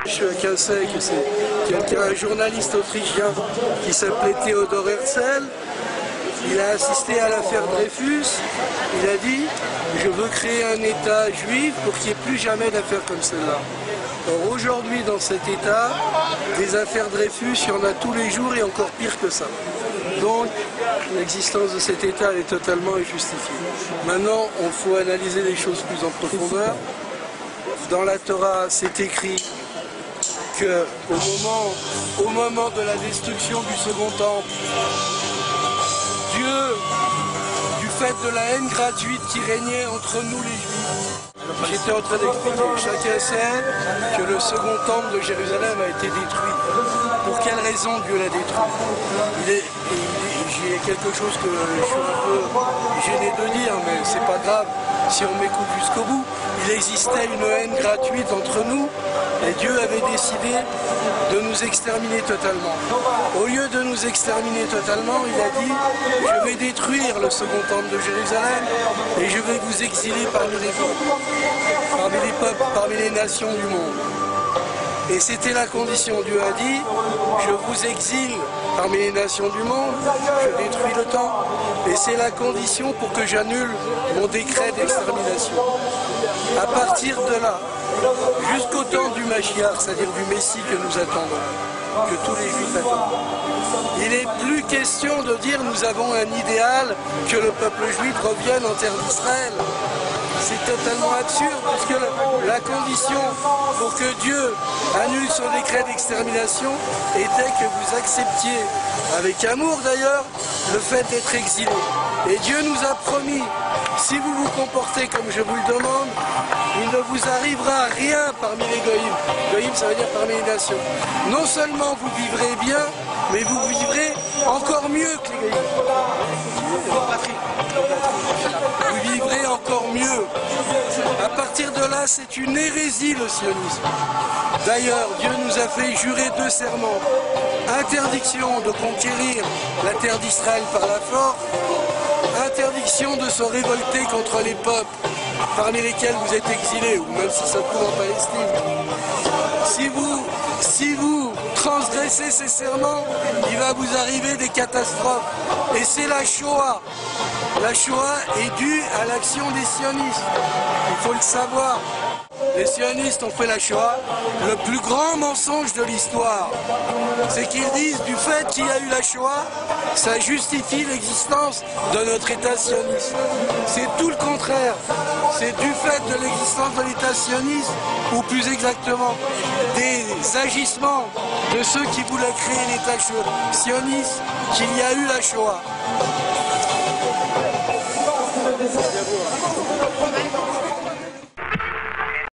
Chacun sait que c'est un journaliste autrichien qui s'appelait Theodor Herzl. Il a assisté à l'affaire Dreyfus. Il a dit « Je veux créer un État juif pour qu'il n'y ait plus jamais d'affaires comme celle-là ». Or aujourd'hui, dans cet État, des affaires Dreyfus, il y en a tous les jours et encore pire que ça. Donc, l'existence de cet État elle est totalement injustifiée. Maintenant, il faut analyser les choses plus en profondeur. Dans la Torah, c'est écrit qu'au moment de la destruction du Second Temple, Dieu, du fait de la haine gratuite qui régnait entre nous les Juifs, j'étais en train d'expliquer, chacun sait que le Second Temple de Jérusalem a été détruit. Pour quelle raison Dieu l'a détruit? J'ai quelque chose que je suis un peu gêné de dire, mais c'est pas grave si on m'écoute jusqu'au bout. Il existait une haine gratuite entre nous et Dieu avait décidé de nous exterminer totalement. Au lieu de nous exterminer totalement, il a dit « Je vais détruire le Second Temple de Jérusalem et je vais vous exiler parmi les peuples, parmi les nations du monde. » Et c'était la condition. Dieu a dit, je vous exile parmi les nations du monde, je détruis le temple. Et c'est la condition pour que j'annule mon décret d'extermination. À partir de là, jusqu'au temps du Mashiach, c'est-à-dire du Messie que nous attendons, que tous les Juifs attendent, il n'est plus question de dire nous avons un idéal, que le peuple juif revienne en terre d'Israël. C'est totalement absurde, puisque la condition pour que Dieu annule son décret d'extermination était que vous acceptiez, avec amour d'ailleurs, le fait d'être exilé. Et Dieu nous a promis, si vous vous comportez comme je vous le demande, il ne vous arrivera rien parmi les goïms. Goïms, ça veut dire parmi les nations. Non seulement vous vivrez bien, mais vous vivrez encore mieux que les goïms. Vous vivrez encore mieux. À partir de là, c'est une hérésie le sionisme. D'ailleurs, Dieu nous a fait jurer 2 serments. Interdiction de conquérir la terre d'Israël par la force, interdiction de se révolter contre les peuples parmi lesquels vous êtes exilés, ou même si ça se trouve en Palestine. Si vous transgressez ces serments, il va vous arriver des catastrophes. Et c'est la Shoah. La Shoah est due à l'action des sionistes. Il faut le savoir. Les sionistes ont fait la Shoah. Le plus grand mensonge de l'histoire, c'est qu'ils disent du fait qu'il y a eu la Shoah, ça justifie l'existence de notre État sioniste. C'est tout le contraire. C'est du fait de l'existence de l'État sioniste, ou plus exactement, des agissements de ceux qui voulaient créer l'État sioniste, qu'il y a eu la Shoah.